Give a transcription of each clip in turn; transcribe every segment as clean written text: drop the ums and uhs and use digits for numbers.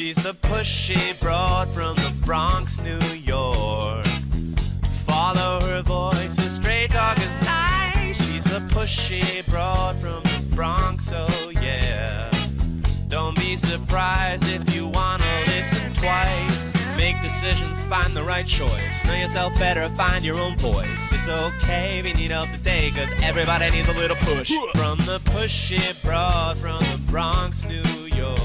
She's the pushy broad from the Bronx, New York. Follow her voice, a straight dog is nice. She's the pushy broad from the Bronx, oh yeah. Don't be surprised if you wanna listen twice. Make decisions, find the right choice. Know yourself better, find your own voice. It's okay if you need help today, cause everybody needs a little push. From the pushy broad from the Bronx, New York.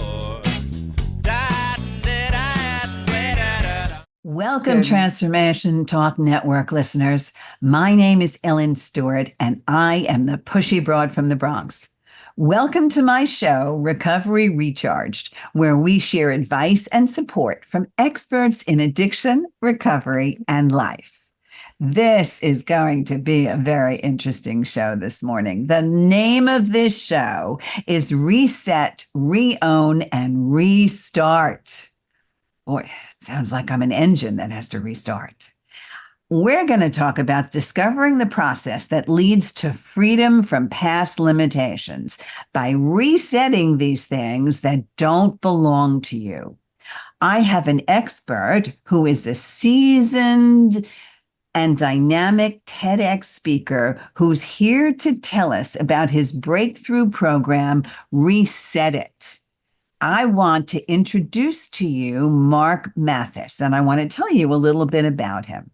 Welcome, Transformation Talk Network listeners. My name is Ellen Stewart, and I am the pushy broad from the Bronx. Welcome to my show, Recovery Recharged, where we share advice and support from experts in addiction, recovery, and life. This is going to be a very interesting show this morning. The name of this show is Reset, Reown, and Restart. Boy, sounds like I'm an engine that has to restart. We're going to talk about discovering the process that leads to freedom from past limitations by resetting these things that don't belong to you. I have an expert who is a seasoned and dynamic TEDx speaker who's here to tell us about his breakthrough program, Reset It. I want to introduce to you Marc Mathys, and I want to tell you a little bit about him.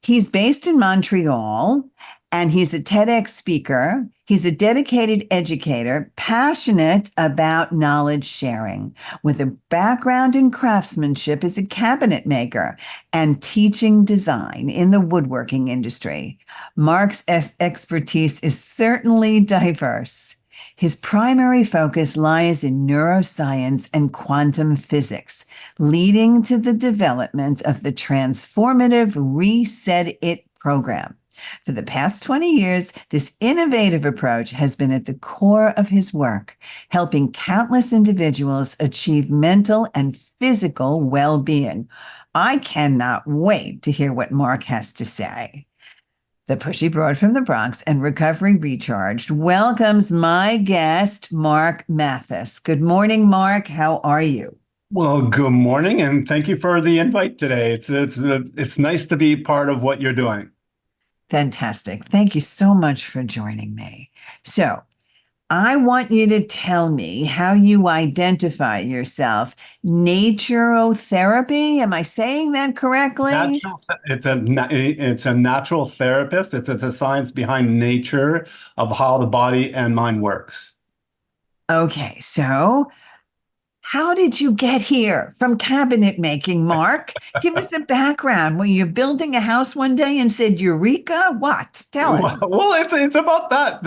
He's based in Montreal, and he's a TEDx speaker. He's a dedicated educator, passionate about knowledge sharing, with a background in craftsmanship as a cabinet maker and teaching design in the woodworking industry. Marc's expertise is certainly diverse. His primary focus lies in neuroscience and quantum physics, leading to the development of the transformative Reset It program. For the past 20 years, this innovative approach has been at the core of his work, helping countless individuals achieve mental and physical well-being. I cannot wait to hear what Marc has to say. The Pushy Broad from the Bronx and Recovery Recharged welcomes my guest, Marc Mathys. Good morning, Marc. How are you? Well, good morning, and thank you for the invite today. It's nice to be part of what you're doing. Fantastic. Thank you so much for joining me. So, I want you to tell me how you identify yourself. Naturotherapy? Am I saying that correctly? It's a natural therapist. It's the science behind nature of how the body and mind works. Okay, so how did you get here from cabinet making, Marc? Give us a background. Were you building a house one day and said, Eureka? What? Tell us. Well, it's about that.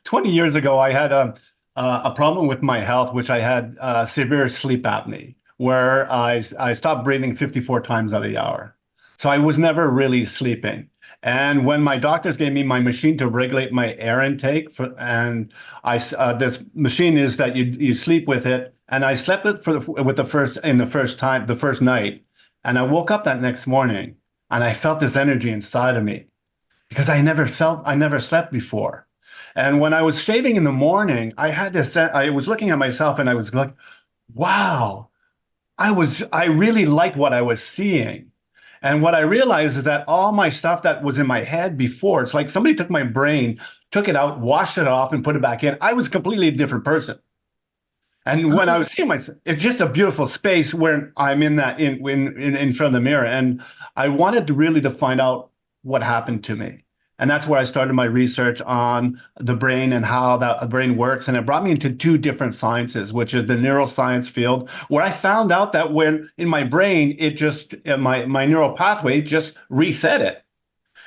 20 years ago, I had a problem with my health, which I had severe sleep apnea, where I stopped breathing 54 times out of the hour. So I was never really sleeping. And when my doctors gave me my machine to regulate my air intake, this machine is that you sleep with it. And I slept the first night, and I woke up that next morning, and I felt this energy inside of me, because I never slept before. And when I was shaving in the morning, I was looking at myself, and I was like, wow, I really liked what I was seeing. And what I realized is that all my stuff that was in my head before, it's like somebody took my brain, took it out, washed it off, and put it back in. I was a completely different person. And when I was seeing myself, it's just a beautiful space where I'm in front of the mirror. And I wanted to find out what happened to me. And that's where I started my research on the brain and how the brain works. And it brought me into two different sciences, which is the neuroscience field, where I found out that when in my brain, my neural pathway just reset it.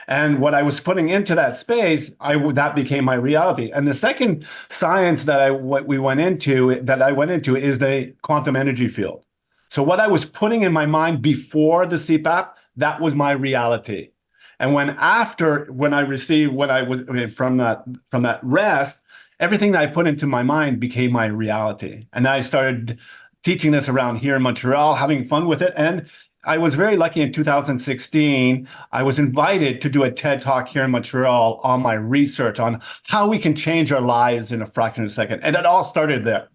And what I was putting into that space, that became my reality. And the second science that I went into is the quantum energy field. So what I was putting in my mind before the CPAP, that was my reality. And when I received from that rest, everything that I put into my mind became my reality. And I started teaching this around here in Montreal, having fun with it. And I was very lucky in 2016, I was invited to do a TED Talk here in Montreal on my research on how we can change our lives in a fraction of a second. And it all started there.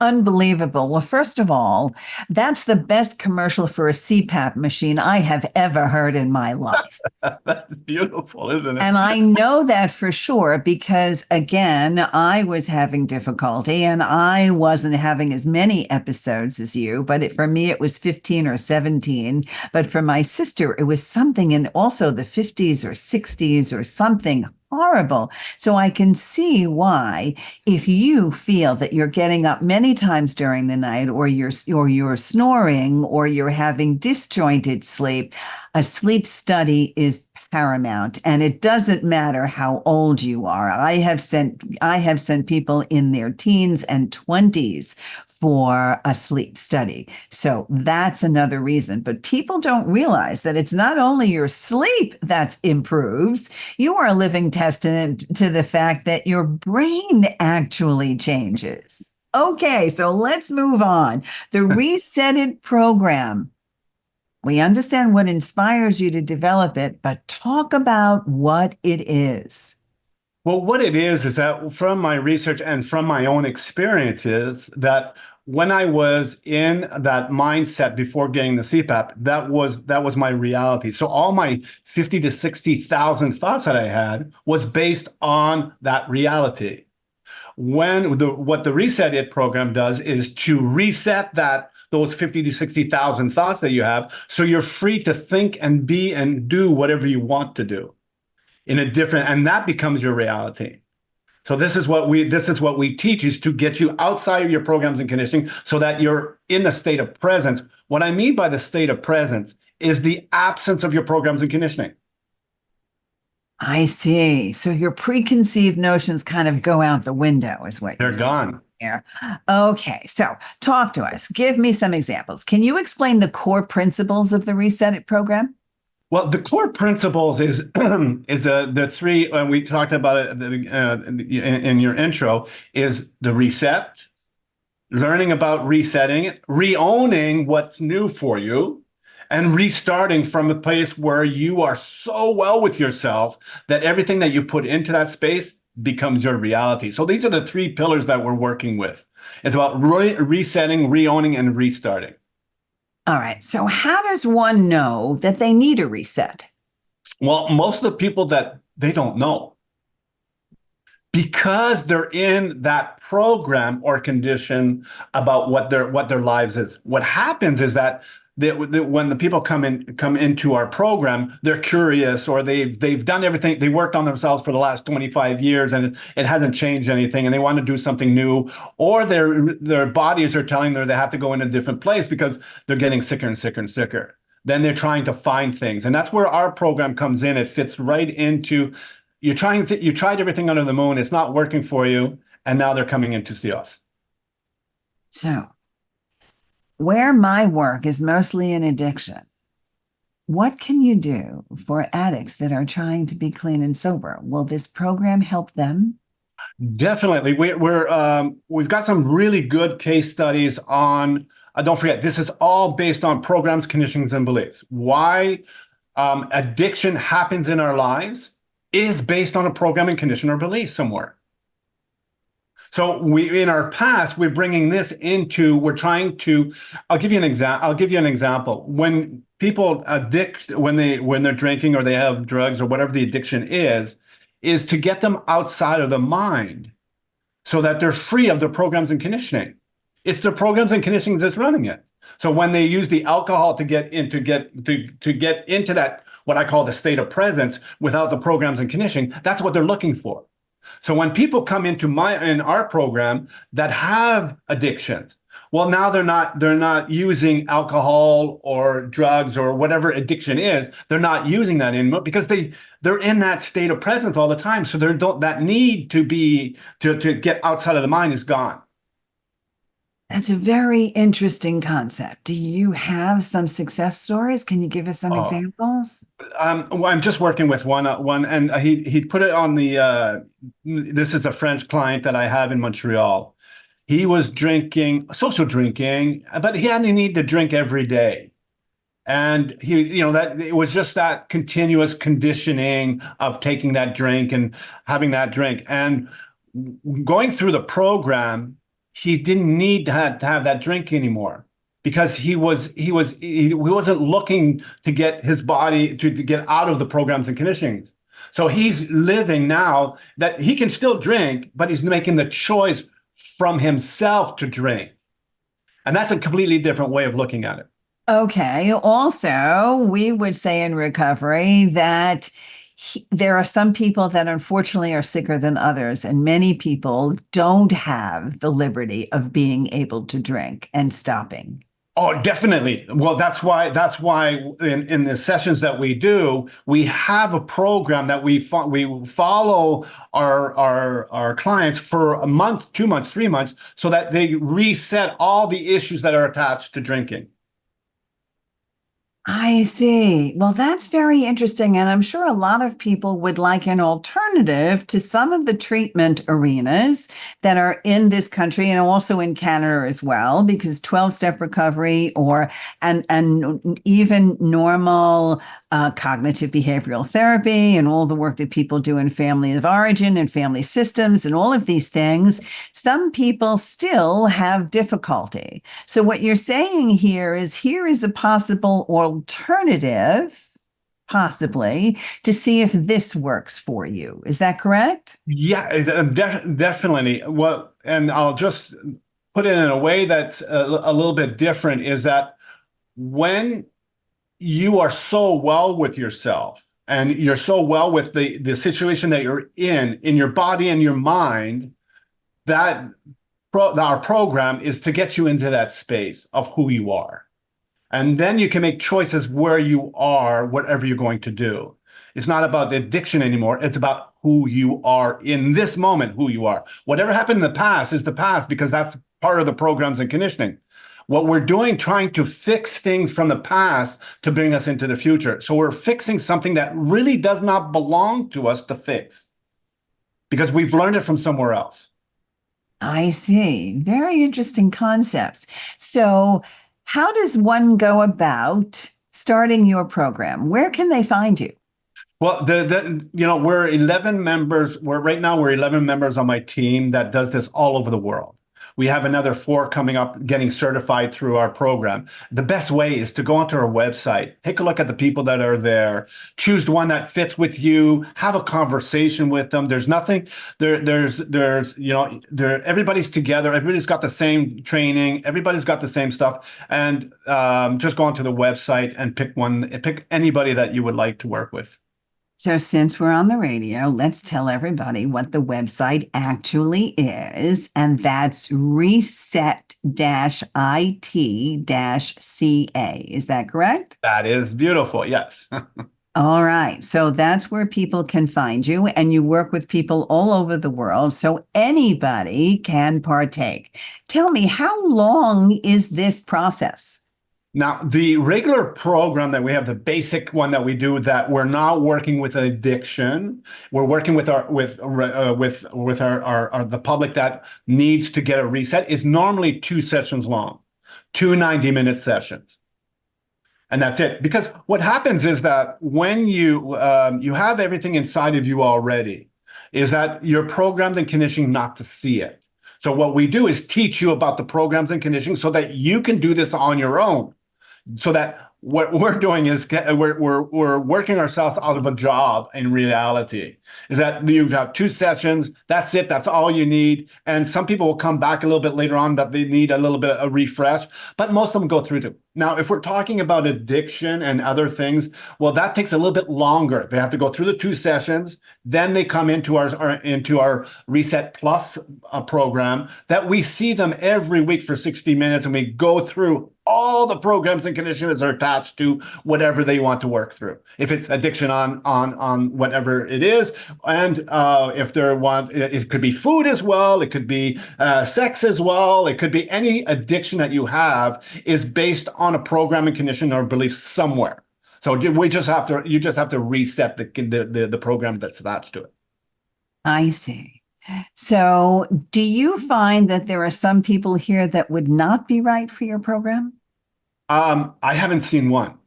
Unbelievable. Well, first of all, that's the best commercial for a CPAP machine I have ever heard in my life. That's beautiful, isn't it? And I know that for sure because, again, I was having difficulty and I wasn't having as many episodes as you, but for me, it was 15 or 17. But for my sister, it was something in also the 50s or 60s or something horrible. So I can see why, if you feel that you're getting up many times during the night, or you're snoring, or you're having disjointed sleep, a sleep study is paramount, and it doesn't matter how old you are. I have sent people in their teens and 20s for a sleep study. So that's another reason. But people don't realize that it's not only your sleep that improves, you are a living testament to the fact that your brain actually changes. Okay, so let's move on. The Resetted program. We understand what inspires you to develop it, but talk about what it is. Well, what it is that from my research and from my own experiences, that when I was in that mindset before getting the CPAP, that was my reality. So all my 50 to 60,000 thoughts that I had was based on that reality. What the Reset It program does is to reset those 50 to 60,000 thoughts that you have, so you're free to think and be and do whatever you want to do and that becomes your reality. So this is what we teach, is to get you outside of your programs and conditioning so that you're in the state of presence. What I mean by the state of presence is the absence of your programs and conditioning. I see. So your preconceived notions kind of go out the window, is what They're gone. Here. Okay, so talk to us. Give me some examples. Can you explain the core principles of the Reset It program? Well, the core principles is the three, and we talked about it in your intro, is the reset, learning about resetting it, re-owning what's new for you, and restarting from a place where you are so well with yourself that everything that you put into that space becomes your reality. So these are the three pillars that we're working with. It's about resetting, re-owning, and restarting. All right. So how does one know that they need a reset? Well, most of the people that they don't know, because they're in that program or condition about what their lives is. What happens is that when the people come into our program, they're curious, or they've done everything. They worked on themselves for the last 25 years and it hasn't changed anything, and they want to do something new, or their bodies are telling them they have to go in a different place because they're getting sicker and sicker and sicker. Then they're trying to find things, and that's where our program comes in. It fits right into you tried everything under the moon. It's not working for you, and now they're coming in to see us. So, where my work is mostly in addiction, what can you do for addicts that are trying to be clean and sober? Will this program help them? Definitely. We've got some really good case studies on, don't forget, this is all based on programs, conditionings, and beliefs. Why addiction happens in our lives is based on a program and condition or belief somewhere. So in our past, we're bringing this into, I'll give you an example. When people addict, when they're drinking or they have drugs or whatever the addiction is to get them outside of the mind so that they're free of their programs and conditioning. It's the programs and conditioning that's running it. So when they use the alcohol to get into that, what I call the state of presence without the programs and conditioning, that's what they're looking for. So when people come in our program that have addictions, well, now they're not using alcohol or drugs or whatever addiction is. They're not using that anymore because they're in that state of presence all the time. So that need to get outside of the mind is gone. That's a very interesting concept. Do you have some success stories? Can you give us some examples? Well, I'm just working with one, and he put it on the. This is a French client that I have in Montreal. He was social drinking, but he had a need to drink every day, and that it was just that continuous conditioning of taking that drink and having that drink, and going through the program. he didn't need to have that drink anymore because he wasn't looking to get his body to get out of the programs and conditionings. So he's living now that he can still drink, but he's making the choice from himself to drink. And that's a completely different way of looking at it. Okay. Also, we would say in recovery that there are some people that unfortunately are sicker than others, and many people don't have the liberty of being able to drink and stopping. Oh, definitely. Well, that's why in the sessions that we do, we have a program that we follow our clients for a month, 2 months, 3 months, so that they reset all the issues that are attached to drinking. I see. Well, that's very interesting. And I'm sure a lot of people would like an alternative to some of the treatment arenas that are in this country and also in Canada as well, because 12-step recovery and even normal cognitive behavioral therapy and all the work that people do in family of origin and family systems and all of these things, some people still have difficulty. So what you're saying here is a possible alternative, possibly, to see if this works for you. Is that correct? Yeah, definitely. Well, and I'll just put it in a way that's a little bit different, is that when you are so well with yourself and you're so well with the situation that you're in your body and your mind, that our program is to get you into that space of who you are. And then you can make choices where you are, whatever you're going to do. It's not about the addiction anymore. It's about who you are in this moment, who you are. Whatever happened in the past is the past, because that's part of the programs and conditioning. What we're doing, trying to fix things from the past to bring us into the future. So we're fixing something that really does not belong to us to fix because we've learned it from somewhere else. I see. Very interesting concepts. So, how does one go about starting your program? Where can they find you? Well, we're 11 members. Right now we're 11 members on my team that does this all over the world. We have another 4 coming up, getting certified through our program. The best way is to go onto our website, take a look at the people that are there, choose the one that fits with you, have a conversation with them. There's nothing everybody's together. Everybody's got the same training. Everybody's got the same stuff. And just go onto the website and pick anybody that you would like to work with. So, since we're on the radio, let's tell everybody what the website actually is, and that's reset-it-ca. Is that correct? That is beautiful. Yes. All right. So that's where people can find you, and you work with people all over the world, so anybody can partake. Tell me, how long is this process? Now, the regular program that we have, the basic one that we do, that we're not working with addiction. We're working with the public that needs to get a reset, is normally 2 sessions long, 2 90-minute sessions. And that's it. Because what happens is that when you have everything inside of you already, is that you're programmed and conditioned not to see it. So what we do is teach you about the programs and conditioning so that you can do this on your own. So that what we're doing is we're working ourselves out of a job in reality. Is that you have 2 sessions, that's it, that's all you need. And some people will come back a little bit later on that they need a little bit of a refresh, but most of them go through it. Now, if we're talking about addiction and other things, well, that takes a little bit longer. They have to go through the 2 sessions, then they come into our Reset Plus program that we see them every week for 60 minutes, and we go through all the programs and conditions are attached to whatever they want to work through. If it's addiction on whatever it is, and if it could be food as well, it could be sex as well, it could be any addiction that you have is based on a program and condition or belief somewhere. So you just have to reset the program that's attached to it. I see. So, do you find that there are some people here that would not be right for your program? I haven't seen one.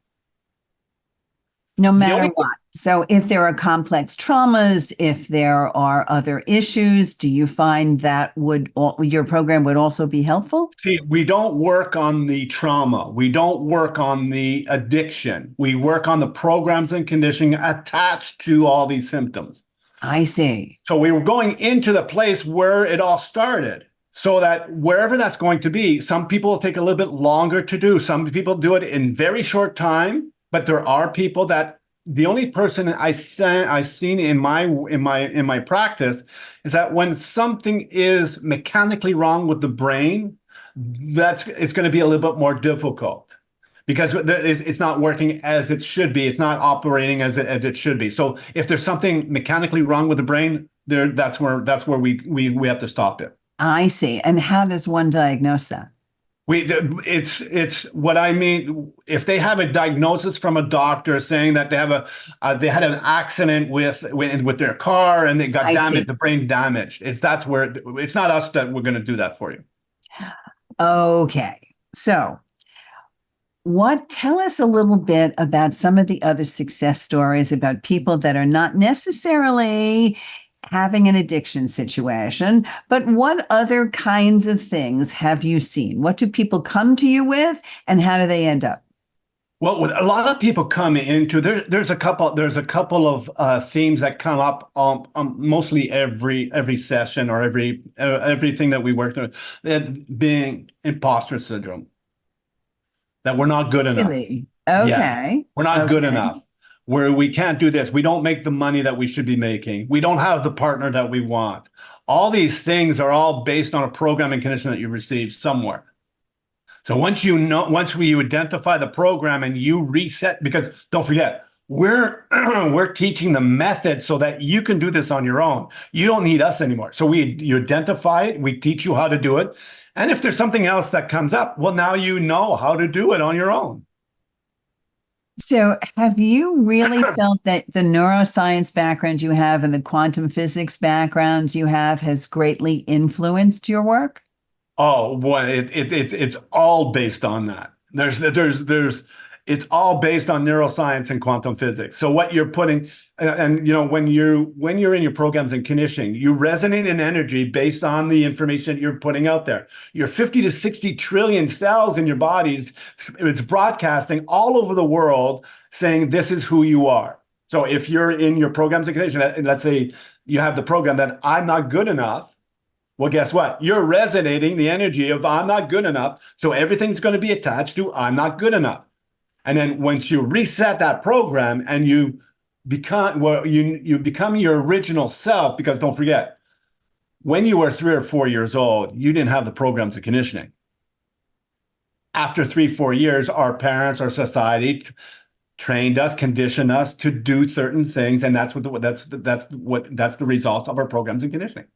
No matter what. So if there are complex traumas, if there are other issues, do you find that your program would also be helpful? See, we don't work on the trauma. We don't work on the addiction. We work on the programs and conditioning attached to all these symptoms. I see. So we were going into the place where it all started. So that wherever that's going to be, some people will take a little bit longer to do. Some people do it in very short time, but there are people that the only person I've seen in my practice is that when something is mechanically wrong with the brain, it's going to be a little bit more difficult because it's not working as it should be. It's not operating as it should be. So if there's something mechanically wrong with the brain, that's where we have to stop it. I see. And how does one diagnose that? It's what I mean. If they have a diagnosis from a doctor saying that they had an accident with their car and they got damaged, the brain damaged. That's where it's not us that we're going to do that for you. Okay. So tell us a little bit about some of the other success stories about people that are not necessarily having an addiction situation, but what other kinds of things have you seen? What do people come to you with, and how do they end up? Well, with a lot of people come into there's a couple of themes that come up mostly every session or everything that we work through, that being imposter syndrome, that we're not good enough. Really? Okay. Yes, we're not good enough. Where we can't do this. We don't make the money that we should be making. We don't have the partner that we want. All these things are all based on a program and condition that you received somewhere. So once you identify the program and you reset, because don't forget, we're teaching the method so that you can do this on your own. You don't need us anymore. So you identify it, we teach you how to do it. And if there's something else that comes up, well, now you know how to do it on your own. So have you really felt that the neuroscience background you have and the quantum physics background you have has greatly influenced your work? Oh, boy, it's all based on that. It's all based on neuroscience and quantum physics. So what you're putting, and when you're in your programs and conditioning, you resonate in energy based on the information you're putting out there. Your 50 to 60 trillion cells in your bodies, it's broadcasting all over the world saying this is who you are. So if you're in your programs and conditioning, let's say you have the program that I'm not good enough. Well, guess what? You're resonating the energy of I'm not good enough. So everything's going to be attached to I'm not good enough. And then once you reset that program and you become your original self, because don't forget, when you were 3 or 4 years old, you didn't have the programs of conditioning. After 3, 4 years, our parents, our society trained us, conditioned us to do certain things, and that's the results of our programs and conditioning.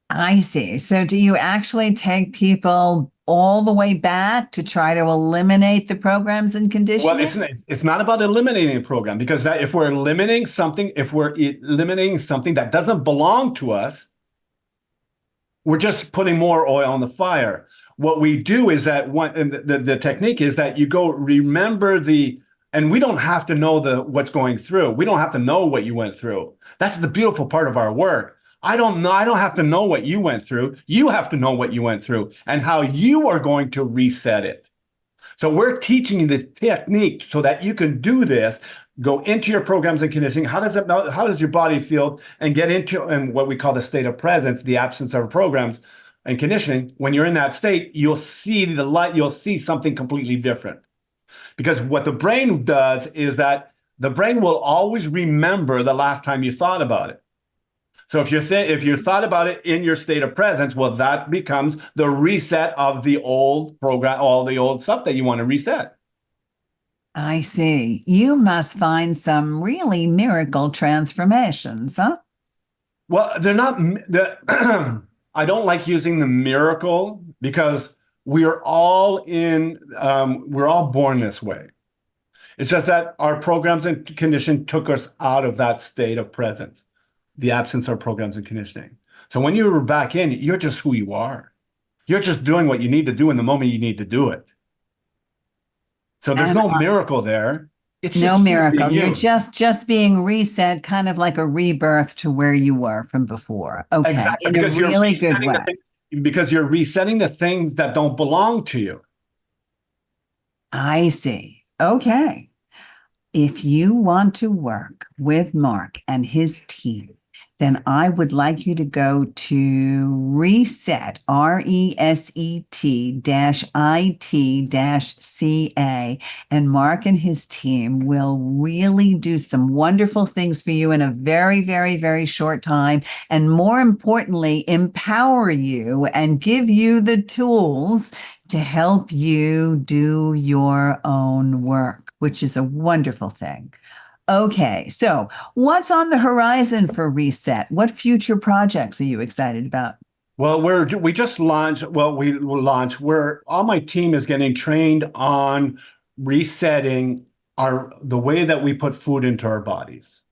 I see. So do you actually take people all the way back to try to eliminate the programs and conditioning? Well, it's not about eliminating a program, because if we're eliminating something that doesn't belong to us, we're just putting more oil on the fire. What we do is that the technique is that you go remember and we don't have to know what's going through. We don't have to know what you went through. That's the beautiful part of our work. I don't have to know what you went through. You have to know what you went through and how you are going to reset it. So we're teaching you the technique so that you can do this, go into your programs and conditioning. How does your body feel, and get into what we call the state of presence, the absence of programs and conditioning. When you're in that state, you'll see the light, you'll see something completely different. Because what the brain does is that the brain will always remember the last time you thought about it. So if you thought about it in your state of presence, well, that becomes the reset of the old program, all the old stuff that you want to reset. I see. You must find some really miracle transformations, huh? Well, they're not. I don't like using the miracle, because we're all born this way. It's just that our programs and condition took us out of that state of presence. The absence of programs and conditioning. So when you're back in, you're just who you are. You're just doing what you need to do in the moment you need to do it. So there's no miracle there. It's No just you being miracle. You're you. just being reset, kind of like a rebirth to where you were from before. Okay. Exactly, In a because you're really good resetting way. because you're resetting the things that don't belong to you. I see. Okay. If you want to work with Mark and his team, then I would like you to go to reset, RESET IT and Mark and his team will really do some wonderful things for you in a very, very, very short time. And more importantly, empower you and give you the tools to help you do your own work, which is a wonderful thing. Okay, so what's on the horizon for Reset? What future projects are you excited about? Well, we just launched. Well, we will launch. Where all my team is getting trained on resetting the way that we put food into our bodies,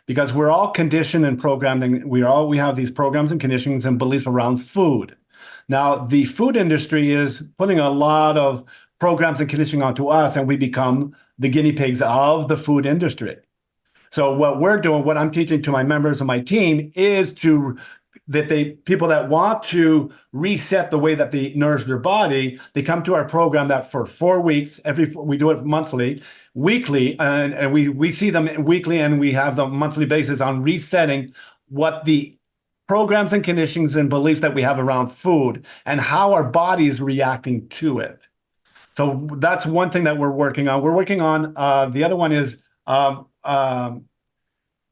because we're all conditioned and programmed, and we have these programs and conditionings and beliefs around food. Now, the food industry is putting a lot of programs and conditioning onto us, and we become the guinea pigs of the food industry. So what we're doing, what I'm teaching to my members of my team is people that want to reset the way that they nourish their body, they come to our program that for 4 weeks, we do it monthly, weekly, and we see them weekly, and we have them monthly basis on resetting what the programs and conditionings and beliefs that we have around food and how our body is reacting to it. So that's one thing that we're working on. We're working on the other one is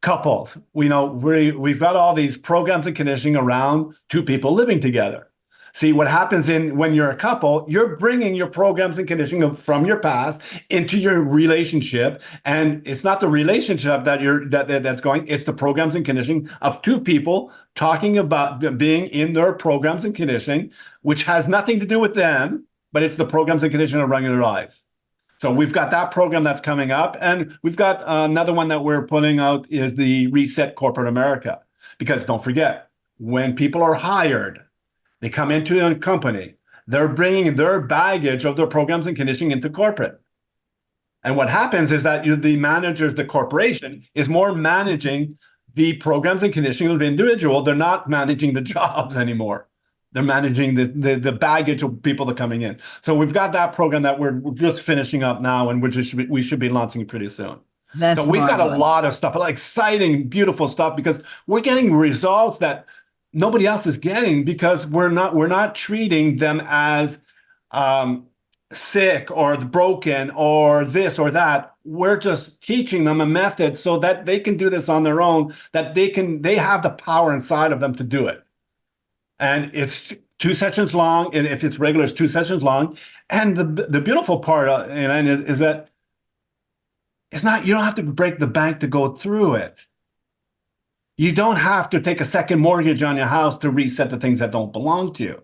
couples. We've got all these programs and conditioning around two people living together. See, what happens when you're a couple, you're bringing your programs and conditioning from your past into your relationship, and it's not the relationship that's going. It's the programs and conditioning of two people talking about being in their programs and conditioning, which has nothing to do with them, but it's the programs and conditioning running their lives. So we've got that program that's coming up, and we've got another one that we're putting out is the Reset Corporate America. Because don't forget, when people are hired, they come into a company, they're bringing their baggage of their programs and conditioning into corporate. And what happens is that the managers, the corporation, is more managing the programs and conditioning of the individual. They're not managing the jobs anymore. They're managing the baggage of people that are coming in. So we've got that program that we're just finishing up now, and we should be launching pretty soon. That's So we've got a marvelous. lot of stuff, exciting, beautiful stuff, because we're getting results that nobody else is getting, because we're not treating them as sick or broken or this or that. We're just teaching them a method so that they can do this on their own, that they have the power inside of them to do it. And it's 2 sessions long, and if it's regular, it's 2 sessions long. And the beautiful part is that you don't have to break the bank to go through it. You don't have to take a second mortgage on your house to reset the things that don't belong to you.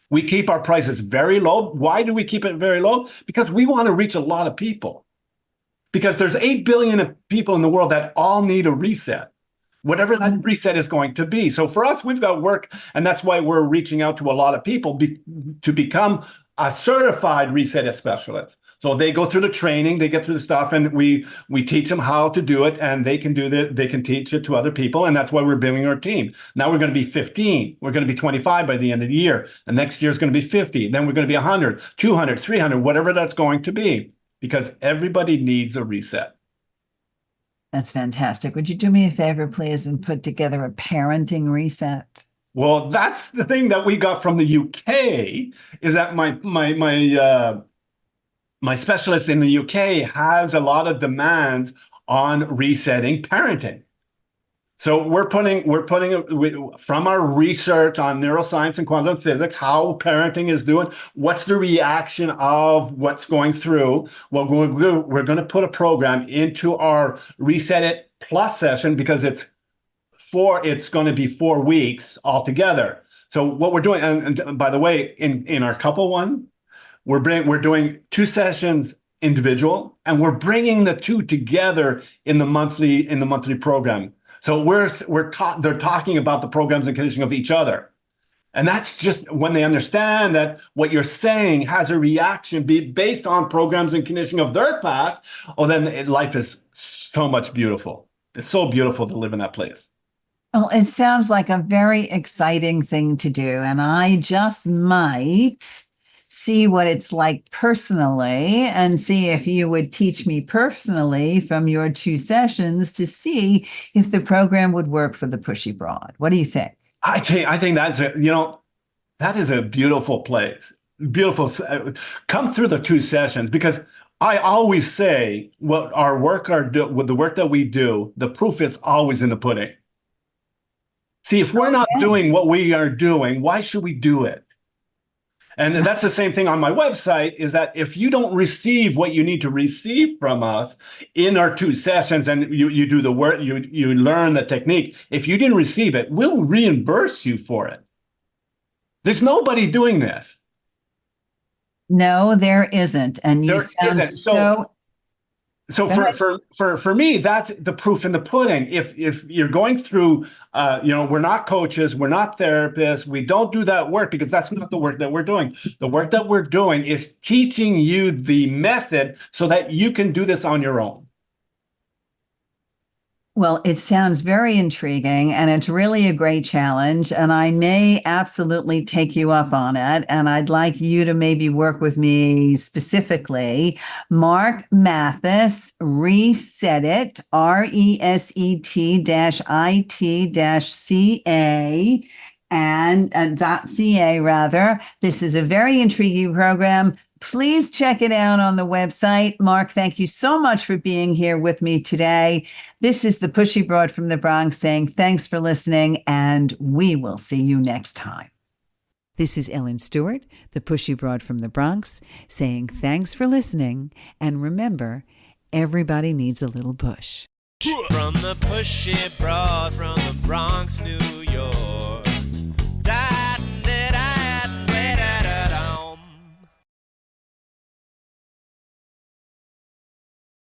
We keep our prices very low. Why do we keep it very low? Because we want to reach a lot of people. Because there's 8 billion people in the world that all need a reset, whatever that reset is going to be. So for us, we've got work, and that's why we're reaching out to a lot of people to become a certified reset specialist. So they go through the training, they get through the stuff, and we teach them how to do it, and they can teach it to other people, and that's why we're building our team. Now we're going to be 15, we're going to be 25 by the end of the year, and next year is going to be 50, then we're going to be 100, 200, 300, whatever that's going to be, because everybody needs a reset. That's fantastic. Would you do me a favor, please, and put together a parenting reset? Well, that's the thing that we got from the UK, is that my specialist in the UK has a lot of demands on resetting parenting. So we're putting from our research on neuroscience and quantum physics, how parenting is doing, what's the reaction of what's going through. Well, we're going to put a program into our Reset It Plus session, because it's going to be 4 weeks altogether. So what we're doing, and by the way, in our couple one, we're doing 2 sessions individual, and we're bringing the 2 together in the monthly program. So they're talking about the programs and conditioning of each other, And that's just when they understand that what you're saying has a reaction based on programs and conditioning of their past. Oh, then life is so much beautiful. It's so beautiful to live in that place. Well, it sounds like a very exciting thing to do. And I just might see what it's like personally and see if you would teach me personally from your 2 sessions to see if the program would work for the pushy broad. What do you think? I think that's that is a beautiful place. Beautiful. Come through the 2 sessions, because I always say what with the work that we do, the proof is always in the pudding. See, if we're not doing what we are doing, why should we do it? And that's the same thing on my website, is that if you don't receive what you need to receive from us in our 2 sessions, and you do the work, you learn the technique, if you didn't receive it, we'll reimburse you for it. There's nobody doing this. No, there isn't. And you sound so for me, that's the proof in the pudding. If you're going through, we're not coaches, we're not therapists, we don't do that work, because that's not the work that we're doing. The work that we're doing is teaching you the method so that you can do this on your own. Well, it sounds very intriguing, and it's really a great challenge, and I may absolutely take you up on it, and I'd like you to maybe work with me specifically. Marc Mathys, Reset It, RESET-IT-CA, and .ca rather. This is a very intriguing program. Please check it out on the website. Marc, thank you so much for being here with me today. This is the Pushy Broad from the Bronx saying thanks for listening, and we will see you next time. This is Ellen Stewart, the Pushy Broad from the Bronx, saying thanks for listening, and remember, everybody needs a little push. From the Pushy Broad from the Bronx.